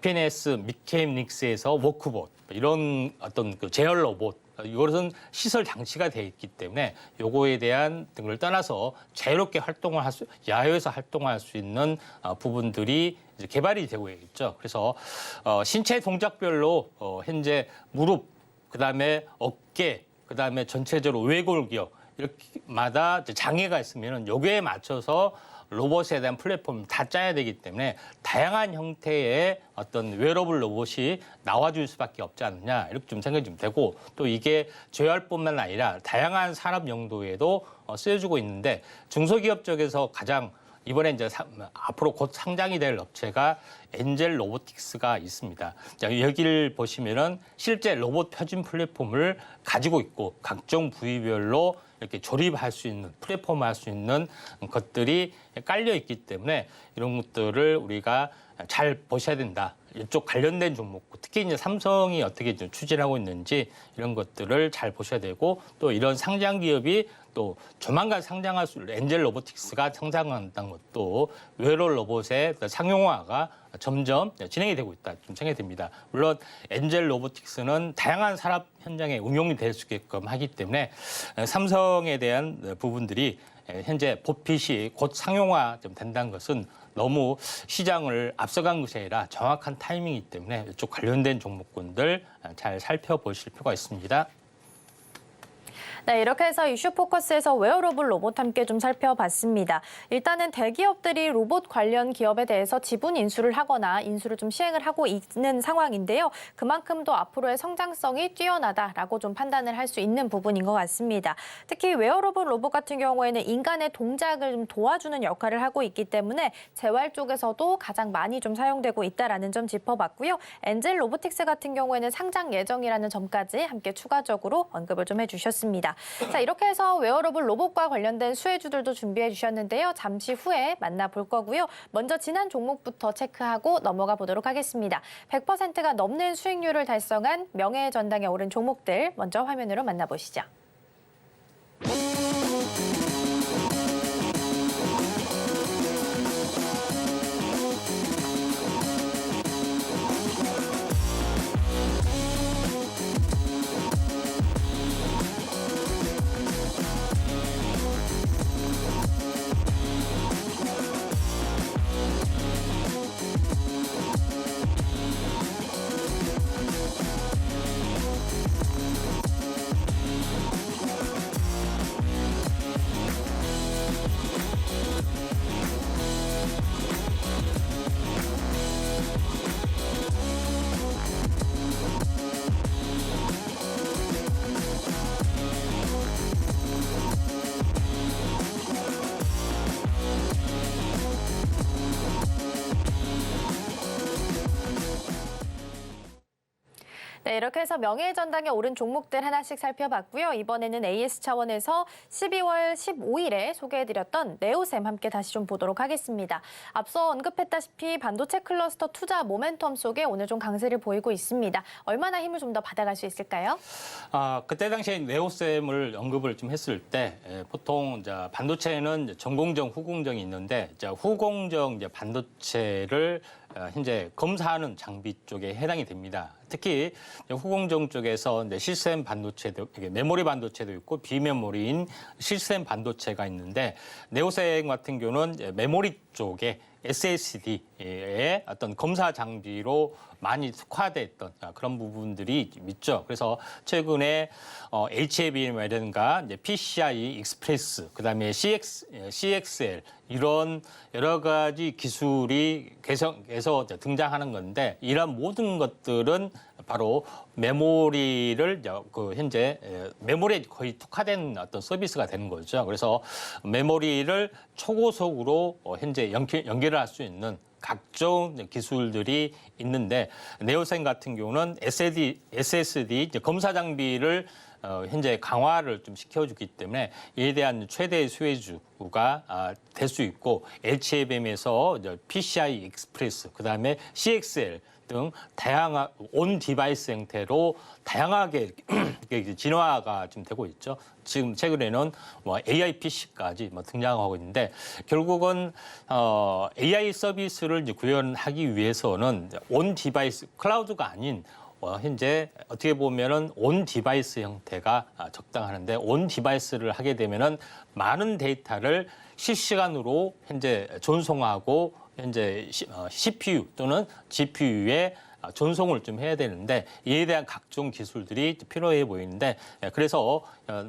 PNS 미케닉스에서 워크봇 이런 어떤 그 재활 로봇 이것은 시설 장치가 돼 있기 때문에 요거에 대한 등을 떠나서 자유롭게 활동을 야외에서 활동할 수 있는 부분들이 이제 개발이 되고 있죠. 그래서 신체 동작별로 현재 무릎, 그다음에 어깨, 그다음에 전체적으로 외골기역 이렇게마다 장애가 있으면은 요거에 맞춰서 로봇에 대한 플랫폼을 다 짜야 되기 때문에 다양한 형태의 어떤 웨어러블 로봇이 나와줄 수밖에 없지 않느냐 이렇게 좀 생각이 좀 되고, 또 이게 재활뿐만 아니라 다양한 산업 용도에도 쓰여지고 있는데 중소기업 쪽에서 가장 이번에 이제 앞으로 곧 상장이 될 업체가 엔젤 로보틱스가 있습니다. 자, 여기를 보시면은 실제 로봇 표준 플랫폼을 가지고 있고 각종 부위별로 이렇게 조립할 수 있는 플랫폼 할 수 있는 것들이 깔려 있기 때문에 이런 것들을 우리가 잘 보셔야 된다. 이쪽 관련된 종목, 특히 이제 삼성이 어떻게 좀 추진하고 있는지 이런 것들을 잘 보셔야 되고, 또 이런 상장 기업이 또 조만간 상장할 수 있는 엔젤 로보틱스가 상장한다는 것도 웨어러블 로봇의 상용화가 점점 진행이 되고 있다 좀 생각이 됩니다. 물론 엔젤 로보틱스는 다양한 산업 현장에 응용이 될 수 있게끔 하기 때문에 삼성에 대한 부분들이 현재 봇핏이 곧 상용화 좀 된다는 것은 너무 시장을 앞서간 것이 아니라 정확한 타이밍이기 때문에 이쪽 관련된 종목군들 잘 살펴보실 필요가 있습니다. 네, 이렇게 해서 이슈 포커스에서 웨어러블 로봇 함께 좀 살펴봤습니다. 일단은 대기업들이 로봇 관련 기업에 대해서 지분 인수를 하거나 인수를 좀 시행을 하고 있는 상황인데요. 그만큼 또 앞으로의 성장성이 뛰어나다라고 좀 판단을 할 수 있는 부분인 것 같습니다. 특히 웨어러블 로봇 같은 경우에는 인간의 동작을 좀 도와주는 역할을 하고 있기 때문에 재활 쪽에서도 가장 많이 좀 사용되고 있다라는 점 짚어봤고요. 엔젤 로보틱스 같은 경우에는 상장 예정이라는 점까지 함께 추가적으로 언급을 좀 해주셨습니다. 자, 이렇게 해서 웨어러블 로봇과 관련된 수혜주들도 준비해 주셨는데요. 잠시 후에 만나볼 거고요. 먼저 지난 종목부터 체크하고 넘어가 보도록 하겠습니다. 100%가 넘는 수익률을 달성한 명예의 전당에 오른 종목들 먼저 화면으로 만나보시죠. 네, 이렇게 해서 명예의 전당에 오른 종목들 하나씩 살펴봤고요. 이번에는 AS 차원에서 12월 15일에 소개해드렸던 네오셈 함께 다시 좀 보도록 하겠습니다. 앞서 언급했다시피 반도체 클러스터 투자 모멘텀 속에 오늘 좀 강세를 보이고 있습니다. 얼마나 힘을 좀 더 받아갈 수 있을까요? 그때 당시에 네오셈을 언급을 좀 했을 때 보통 이제 반도체는 전공정, 후공정이 있는데 이제 후공정 이제 반도체를 현재 검사하는 장비 쪽에 해당이 됩니다. 특히 후공정 쪽에서 이제 시스템 반도체도 메모리 반도체도 있고 비메모리인 시스템 반도체가 있는데 네오셈 같은 경우는 메모리 쪽에 SSD의 어떤 검사 장비로 많이 특화됐던 그런 부분들이 있죠. 그래서 최근에 HBM이라든가 이제 PCI 익스프레스, 그다음에 CXL 이런 여러 가지 기술이 계속해서 등장하는 건데 이런 모든 것들은 바로 메모리를 현재 메모리에 거의 특화된 어떤 서비스가 되는 거죠. 그래서 메모리를 초고속으로 현재 연결을 할 수 있는 각종 기술들이 있는데 네오셈 같은 경우는 SSD 검사 장비를 현재 강화를 좀 시켜주기 때문에 이에 대한 최대 수혜주가 될 수 있고 HBM에서 PCI 익스프레스, 그다음에 CXL 등 다양한 온 디바이스 형태로 다양하게 진화가 지금 되고 있죠. 지금 최근에는 AI PC까지 등장하고 있는데 결국은 AI 서비스를 이제 구현하기 위해서는 온 디바이스 클라우드가 아닌 현재 어떻게 보면은 온 디바이스 형태가 적당하는데 온 디바이스를 하게 되면은 많은 데이터를 실시간으로 현재 전송하고 현재 CPU 또는 GPU에 전송을 좀 해야 되는데 이에 대한 각종 기술들이 필요해 보이는데 그래서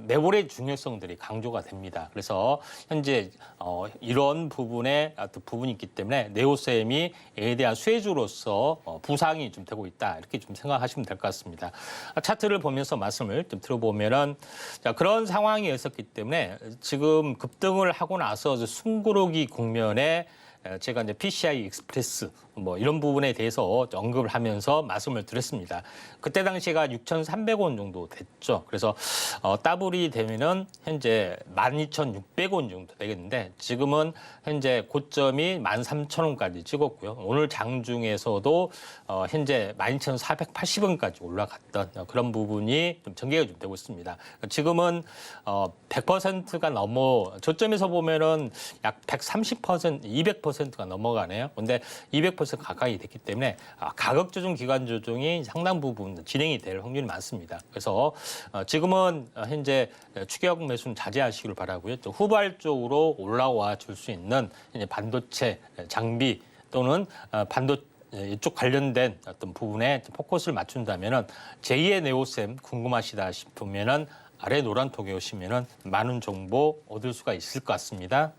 메모리의 중요성들이 강조가 됩니다. 그래서 현재 이런 부분이 있기 때문에 네오셈이 이에 대한 수혜주로서 부상이 좀 되고 있다 이렇게 좀 생각하시면 될 것 같습니다. 차트를 보면서 말씀을 좀 들어보면은 그런 상황이 있었기 때문에 지금 급등을 하고 나서 숨고르기 국면에 제가 이제 PCI 익스프레스 이런 부분에 대해서 언급을 하면서 말씀을 드렸습니다. 그때 당시가 6,300원 정도 됐죠. 그래서 따블이 되면은 현재 12,600원 정도 되겠는데 지금은 현재 고점이 13,000원까지 찍었고요. 오늘 장중에서도 현재 12,480원까지 올라갔던 그런 부분이 좀 전개가 좀 되고 있습니다. 지금은 100%가 저점에서 보면은 약 130%, 200%가 넘어가네요. 근데 200% 가까이 됐기 때문에 가격 조정, 기간 조정이 상당 부분 진행이 될 확률이 많습니다. 그래서 지금은 현재 추격 매수는 자제하시길 바라고요. 또 후발적으로 올라와 줄 수 있는 반도체 장비 또는 이쪽 관련된 어떤 부분에 포커스를 맞춘다면은 제2의 네오셈 궁금하시다 싶으면은 아래 노란 통에 오시면은 많은 정보 얻을 수가 있을 것 같습니다.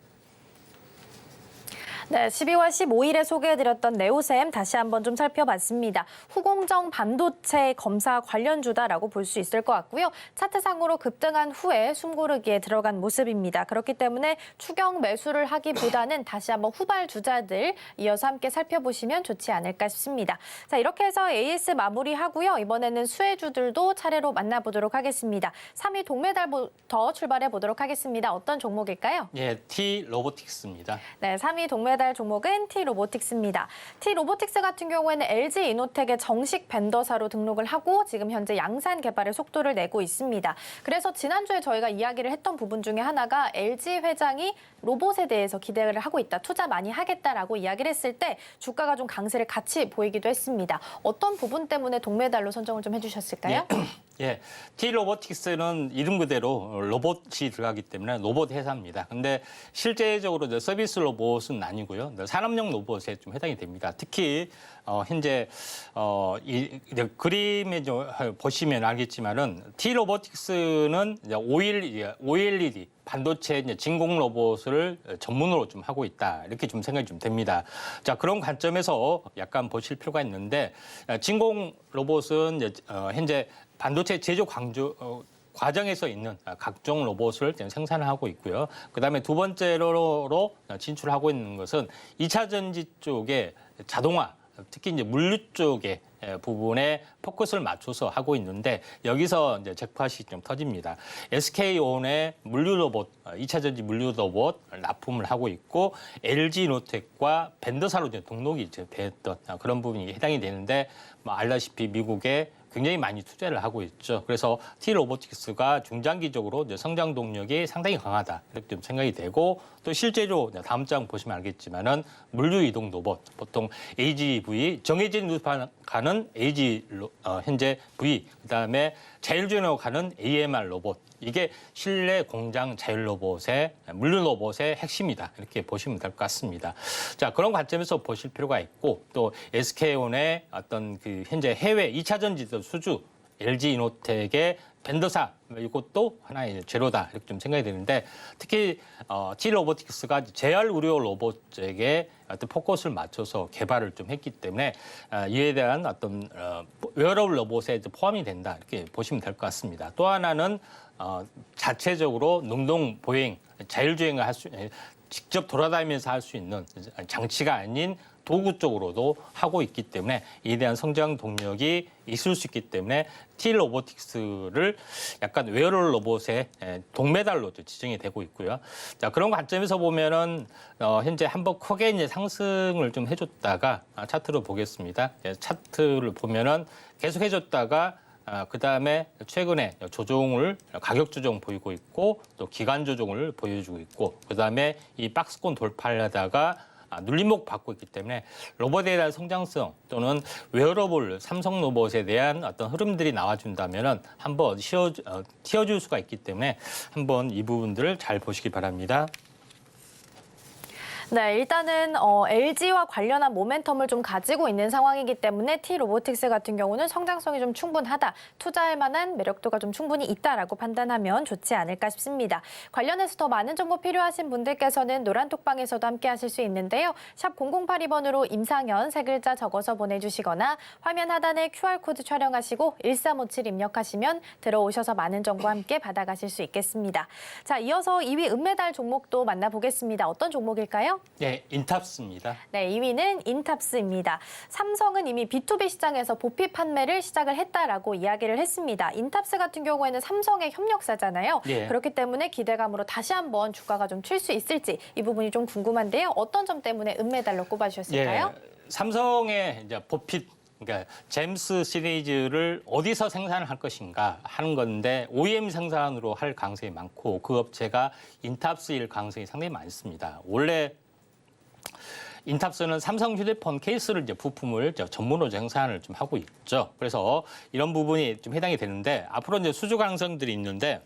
네, 12월 15일에 소개해드렸던 네오셈 다시 한번 좀 살펴봤습니다. 후공정 반도체 검사 관련주다라고 볼 수 있을 것 같고요. 차트상으로 급등한 후에 숨고르기에 들어간 모습입니다. 그렇기 때문에 추격 매수를 하기보다는 다시 한번 후발 주자들 이어서 함께 살펴보시면 좋지 않을까 싶습니다. 자, 이렇게 해서 AS 마무리하고요. 이번에는 수혜주들도 차례로 만나보도록 하겠습니다. 3위 동메달부터 출발해 보도록 하겠습니다. 어떤 종목일까요? 예, T 로보틱스입니다. 네, 3위 동메달 종목은 T 로보틱스입니다. T 로보틱스 같은 경우에는 LG 이노텍의 정식 벤더사로 등록을 하고 지금 현재 양산 개발에 속도를 내고 있습니다. 그래서 지난주에 저희가 이야기를 했던 부분 중에 하나가 LG 회장이 로봇에 대해서 기대를 하고 있다, 투자 많이 하겠다라고 이야기를 했을 때 주가가 좀 강세를 같이 보이기도 했습니다. 어떤 부분 때문에 동메달로 선정을 좀 해주셨을까요? 예, T 로보틱스는 이름 그대로 로봇이 들어가기 때문에 로봇 회사입니다. 근데 실제적으로 서비스 로봇은 아니고요. 산업용 로봇에 좀 해당이 됩니다. 특히 현재 이 그림에 좀 보시면 알겠지만은 T 로보틱스는 OLED 반도체 진공 로봇을 전문으로 좀 하고 있다 이렇게 좀 생각이 좀 됩니다. 자, 그런 관점에서 약간 보실 필요가 있는데 진공 로봇은 현재 반도체 제조 과정에서 있는 각종 로봇을 생산을 하고 있고요. 그다음에 두 번째로 진출하고 있는 것은 2차 전지 쪽에 자동화 특히 이제 물류 쪽에 부분에 포커스를 맞춰서 하고 있는데 여기서 이제 잭팟이 좀 터집니다. SK온의 물류 로봇, 2차 전지 물류 로봇 납품을 하고 있고 LG노텍과 벤더사로 이제 등록이 이제 됐던 그런 부분이 해당이 되는데 뭐 알다시피 미국에 굉장히 많이 투자를 하고 있죠. 그래서 T-로보틱스가 중장기적으로 이제 성장 동력이 상당히 강하다 이렇게 좀 생각이 되고 또 실제로 다음 장 보시면 알겠지만은 물류 이동 로봇 보통 AGV 정해진 루트로 가는 현재 V 그다음에 자율주행으로 가는 AMR 로봇 이게 실내 공장 자율 로봇의 물류 로봇의 핵심이다 이렇게 보시면 될 것 같습니다. 자 그런 관점에서 보실 필요가 있고 또 SK온의 어떤 그 현재 해외 2차 전지도 수주 LG이노텍의 벤더사 이것도 하나의 제로다 이렇게 좀 생각이 되는데 특히 T-로보틱스가 재활 의료 로봇에게 어떤 포커스를 맞춰서 개발을 좀 했기 때문에 이에 대한 어떤 웨어러블 로봇에 포함이 된다 이렇게 보시면 될 것 같습니다. 또 하나는 자체적으로 능동 보행 자율주행을 할 수 직접 돌아다니면서 할 수 있는 장치가 아닌 도구 쪽으로도 하고 있기 때문에 이에 대한 성장 동력이 있을 수 있기 때문에 T-로보틱스를 약간 웨어러블 로봇의 동메달로 지정이 되고 있고요. 자 그런 관점에서 보면은 현재 한번 크게 이제 상승을 좀 해줬다가 차트로 보겠습니다. 차트를 보면은 계속 해줬다가 그 다음에 최근에 가격 조정 보이고 있고 또 기간 조정을 보여주고 있고 그 다음에 이 박스권 돌파하다가 눌림목 받고 있기 때문에 로봇에 대한 성장성 또는 웨어러블 삼성 로봇에 대한 어떤 흐름들이 나와준다면은 한번 튀어줄 수가 있기 때문에 한번 이 부분들을 잘 보시기 바랍니다. 네, 일단은 LG와 관련한 모멘텀을 좀 가지고 있는 상황이기 때문에 T-로보틱스 같은 경우는 성장성이 좀 충분하다, 투자할 만한 매력도가 좀 충분히 있다라고 판단하면 좋지 않을까 싶습니다. 관련해서 더 많은 정보 필요하신 분들께서는 노란톡방에서도 함께 하실 수 있는데요. 샵 0082번으로 임상현 세 글자 적어서 보내주시거나 화면 하단에 QR코드 촬영하시고 1357 입력하시면 들어오셔서 많은 정보 함께 받아가실 수 있겠습니다. 자, 이어서 2위 은메달 종목도 만나보겠습니다. 어떤 종목일까요? 네, 인탑스입니다. 네, 2위는 인탑스입니다. 삼성은 이미 B2B 시장에서 보피 판매를 시작을 했다라고 이야기를 했습니다. 인탑스 같은 경우에는 삼성의 협력사잖아요. 예. 그렇기 때문에 기대감으로 다시 한번 주가가 좀 튈 수 있을지 이 부분이 좀 궁금한데요. 어떤 점 때문에 은메달로 꼽아주셨을까요? 예, 삼성의 이제 보핏 그러니까 잼스 시리즈를 어디서 생산을 할 것인가 하는 건데 OEM 생산으로 할 가능성이 많고 그 업체가 인탑스일 가능성이 상당히 많습니다. 원래 인탑스는 삼성 휴대폰 케이스를 이제 부품을 전문으로 생산을 좀 하고 있죠. 그래서 이런 부분이 좀 해당이 되는데 앞으로 이제 수주 가능성들이 있는데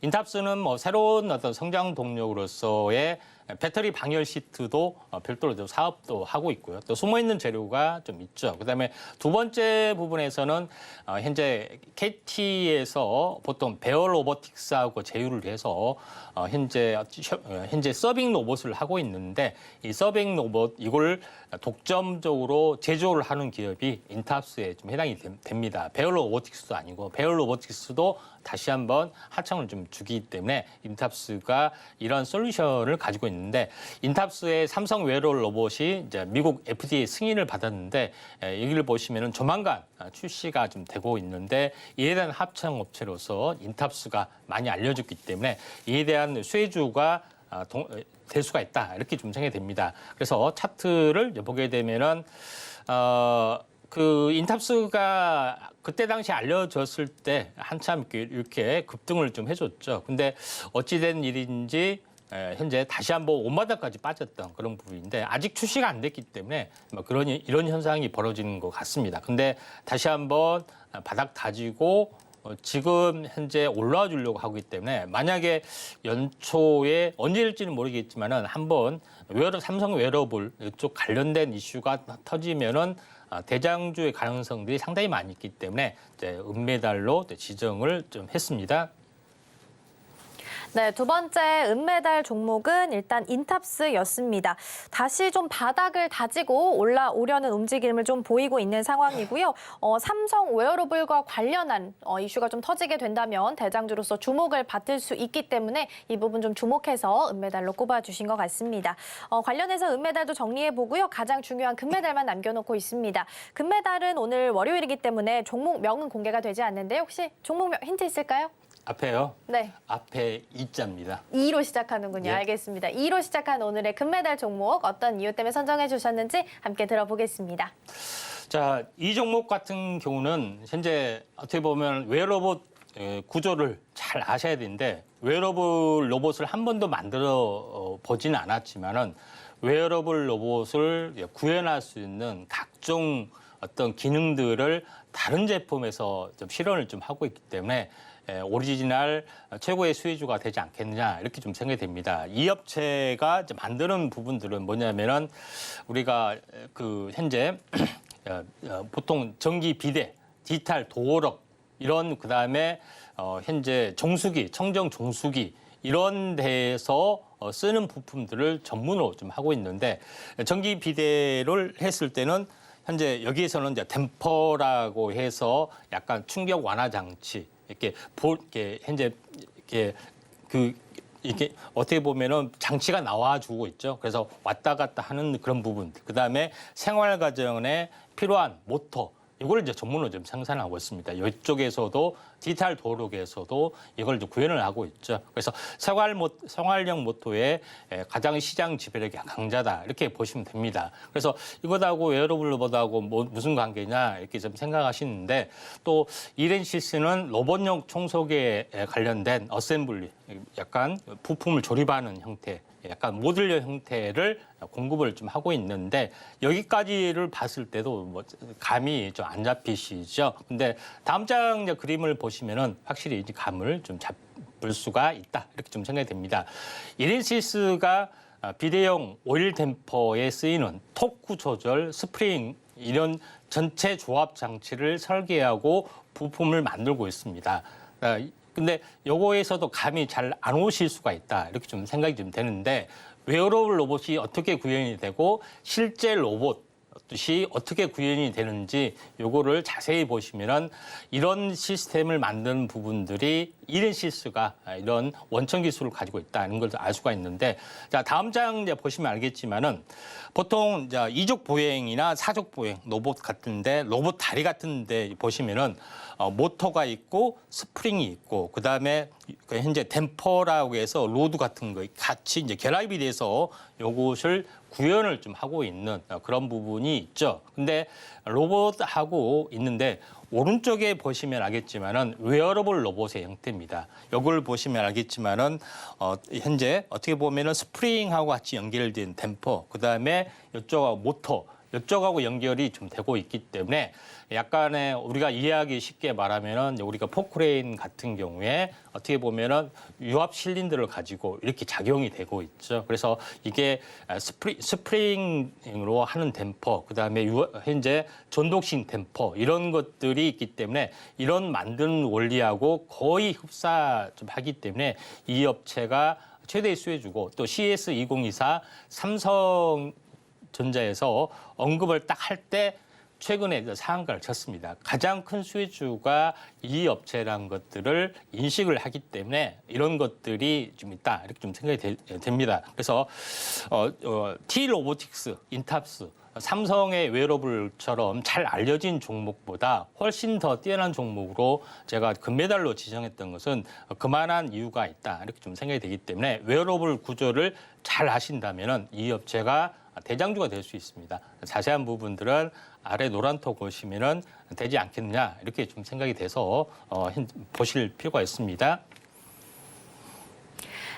인탑스는 뭐 새로운 어떤 성장 동력으로서의 배터리 방열 시트도 별도로 좀 사업도 하고 있고요. 또 숨어있는 재료가 좀 있죠. 그다음에 두 번째 부분에서는 현재 KT에서 보통 베어 로보틱스하고 제휴를 해서 현재 서빙 로봇을 하고 있는데 이 서빙 로봇 이걸 독점적으로 제조를 하는 기업이 인탑스에 좀 해당이 됩니다. 베어 로보틱스도 아니고 베어 로보틱스도 다시 한번 하청을 좀 주기 때문에 인탑스가 이런 솔루션을 가지고 있는데 인탑스의 삼성 웨어러블 로봇이 이제 미국 FDA 승인을 받았는데 여기를 보시면은 조만간 출시가 좀 되고 있는데 이에 대한 합창 업체로서 인탑스가 많이 알려졌기 때문에 이에 대한 수혜주가 될 수가 있다 이렇게 좀 생각이 됩니다. 그래서 차트를 보게 되면은 그 인탑스가 그때 당시 알려졌을 때 한참 이렇게 급등을 좀 해줬죠. 근데 어찌된 일인지 현재 다시 한번 5마다까지 빠졌던 그런 부분인데 아직 출시가 안 됐기 때문에 뭐 이런 현상이 벌어지는 것 같습니다. 근데 다시 한번 바닥 다지고 지금 현재 올라와 주려고 하기 때문에 만약에 연초에 언제일지는 모르겠지만은 한번 삼성 웨어러블 이쪽 관련된 이슈가 터지면은 대장주의 가능성들이 상당히 많이 있기 때문에 이제 은메달로 지정을 좀 했습니다. 네, 두 번째 은메달 종목은 일단 인탑스였습니다. 다시 좀 바닥을 다지고 올라오려는 움직임을 좀 보이고 있는 상황이고요. 삼성 웨어러블과 관련한 이슈가 좀 터지게 된다면 대장주로서 주목을 받을 수 있기 때문에 이 부분 좀 주목해서 은메달로 꼽아주신 것 같습니다. 관련해서 은메달도 정리해보고요. 가장 중요한 금메달만 남겨놓고 있습니다. 금메달은 오늘 월요일이기 때문에 종목명은 공개가 되지 않는데 혹시 종목명 힌트 있을까요? 앞에요? 네. 앞에 2자입니다. 2로 시작하는군요. 예. 알겠습니다. 2로 시작한 오늘의 금메달 종목 어떤 이유 때문에 선정해 주셨는지 함께 들어보겠습니다. 자, 이 종목 같은 경우는 현재 어떻게 보면 웨어러블 구조를 잘 아셔야 되는데 웨어러블 로봇을 한 번도 만들어 보지는 않았지만은 웨어러블 로봇을 구현할 수 있는 각종 어떤 기능들을 다른 제품에서 좀 실현을 좀 하고 있기 때문에 오리지널 최고의 수혜주가 되지 않겠느냐 이렇게 좀 생각이 됩니다. 이 업체가 이제 만드는 부분들은 뭐냐면은 우리가 그 현재 보통 전기 비대, 디지털 도어록 이런 그다음에 현재 정수기, 청정 정수기 이런 데에서 쓰는 부품들을 전문으로 좀 하고 있는데 전기 비대를 했을 때는 현재 여기에서는 이제 댐퍼라고 해서 약간 충격 완화 장치 이렇게 현재 이렇게 어떻게 보면은 장치가 나와주고 있죠. 그래서 왔다 갔다 하는 그런 부분. 그 다음에 생활 가정에 필요한 모터. 이걸 이제 전문으로 좀 생산하고 있습니다. 이쪽에서도 디지털 도어록에서도 이걸 좀 구현을 하고 있죠. 그래서 생활형 모터의 가장 시장 지배력이 강자다 이렇게 보시면 됩니다. 그래서 이것하고 웨어러블 로봇하고 무슨 관계냐 이렇게 좀 생각하시는데 또 이렌시스는 로봇용 청소기에 관련된 어셈블리, 약간 부품을 조립하는 형태. 약간 모듈형 형태를 공급을 좀 하고 있는데 여기까지를 봤을 때도 뭐 감이 좀 안 잡히시죠. 근데 다음 장 이제 그림을 보시면은 확실히 이제 감을 좀 잡을 수가 있다 이렇게 좀 생각이 됩니다. 이렌시스가 비대용 오일 댐퍼에 쓰이는 토크 조절, 스프링 이런 전체 조합 장치를 설계하고 부품을 만들고 있습니다. 근데 요거에서도 감이 잘 안 오실 수가 있다. 이렇게 좀 생각이 좀 되는데 웨어러블 로봇이 어떻게 구현이 되고 실제 로봇이 어떻게 구현이 되는지 요거를 자세히 보시면은 이런 시스템을 만드는 부분들이 이렌시스가 이런 원천 기술을 가지고 있다는 걸 알 수가 있는데 자, 다음 장 이제 보시면 알겠지만은 보통 이제 이족 보행이나 사족 보행 로봇 같은데 로봇 다리 같은데 보시면은 모터가 있고 스프링이 있고 그다음에 현재 댐퍼라고 해서 로드 같은 거 같이 이제 결합이 돼서 요것을 구현을 좀 하고 있는 그런 부분이 있죠. 근데 로봇하고 있는데 오른쪽에 보시면 알겠지만은 웨어러블 로봇의 형태입니다. 이걸 보시면 알겠지만은 현재 어떻게 보면은 스프링하고 같이 연결된 댐퍼, 그다음에 이쪽하고 모터, 이쪽하고 연결이 좀 되고 있기 때문에 약간의 우리가 이해하기 쉽게 말하면은 우리가 포크레인 같은 경우에 어떻게 보면은 유압 실린더를 가지고 이렇게 작용이 되고 있죠. 그래서 이게 스프링으로 하는 댐퍼, 그다음에 현재 전독식 댐퍼 이런 것들이 있기 때문에 이런 만드는 원리하고 거의 흡사 좀 하기 때문에 이 업체가 최대의 수혜주고 또 CS2024 삼성전자에서 언급을 딱 할 때 최근에 상한가를 쳤습니다. 가장 큰 수혜주가 이 업체라는 것들을 인식을 하기 때문에 이런 것들이 좀 있다 이렇게 좀 생각이 됩니다. 그래서 T-로보틱스, 인탑스, 삼성의 웨어러블처럼 잘 알려진 종목보다 훨씬 더 뛰어난 종목으로 제가 금메달로 지정했던 것은 그만한 이유가 있다 이렇게 좀 생각이 되기 때문에 웨어러블 구조를 잘 아신다면은 이 업체가 대장주가 될 수 있습니다. 자세한 부분들은 아래 노란톡 보시면은 되지 않겠느냐 이렇게 좀 생각이 돼서 보실 필요가 있습니다.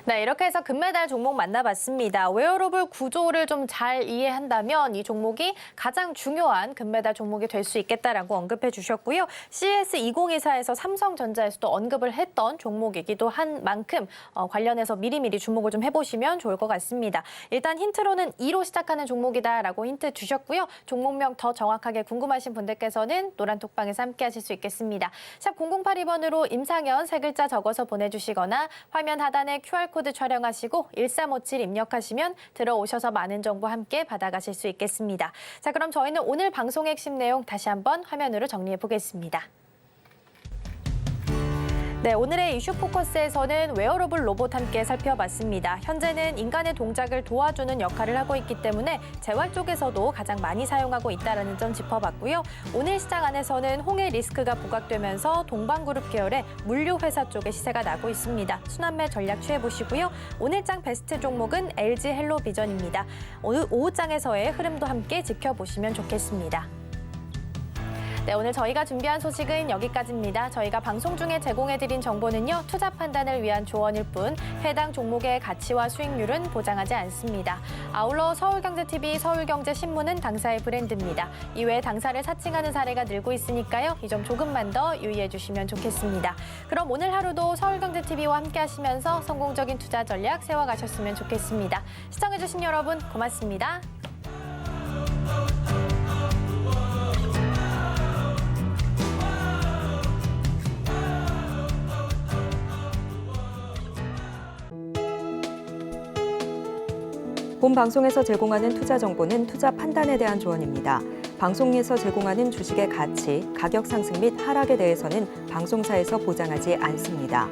네, 이렇게 해서 금메달 종목 만나봤습니다. 웨어러블 구조를 좀 잘 이해한다면 이 종목이 가장 중요한 금메달 종목이 될 수 있겠다라고 언급해 주셨고요. CES 2024에서 삼성전자에서도 언급을 했던 종목이기도 한 만큼 관련해서 미리미리 주목을 좀 해보시면 좋을 것 같습니다. 일단 힌트로는 2로 시작하는 종목이다라고 힌트 주셨고요. 종목명 더 정확하게 궁금하신 분들께서는 노란톡방에서 함께 하실 수 있겠습니다. 샵 0082번으로 임상현 세 글자 적어서 보내주시거나 화면 하단에 QR코드 촬영하시고 1357 입력하시면 들어오셔서 많은 정보 함께 받아가실 수 있겠습니다. 자, 그럼 저희는 오늘 방송의 핵심 내용 다시 한번 화면으로 정리해 보겠습니다. 네, 오늘의 이슈 포커스에서는 웨어러블 로봇 함께 살펴봤습니다. 현재는 인간의 동작을 도와주는 역할을 하고 있기 때문에 재활 쪽에서도 가장 많이 사용하고 있다는 점 짚어봤고요. 오늘 시장 안에서는 홍해 리스크가 부각되면서 동방그룹 계열의 물류회사 쪽에 시세가 나고 있습니다. 순환매 전략 취해보시고요. 오늘장 베스트 종목은 LG 헬로비전입니다. 오늘 오후장에서의 흐름도 함께 지켜보시면 좋겠습니다. 네, 오늘 저희가 준비한 소식은 여기까지입니다. 저희가 방송 중에 제공해드린 정보는요, 투자 판단을 위한 조언일 뿐 해당 종목의 가치와 수익률은 보장하지 않습니다. 아울러 서울경제TV, 서울경제신문은 당사의 브랜드입니다. 이외에 당사를 사칭하는 사례가 늘고 있으니까요, 이 점 조금만 더 유의해 주시면 좋겠습니다. 그럼 오늘 하루도 서울경제TV와 함께 하시면서 성공적인 투자 전략 세워가셨으면 좋겠습니다. 시청해주신 여러분 고맙습니다. 본 방송에서 제공하는 투자 정보는 투자 판단에 대한 조언입니다. 방송에서 제공하는 주식의 가치, 가격 상승 및 하락에 대해서는 방송사에서 보장하지 않습니다.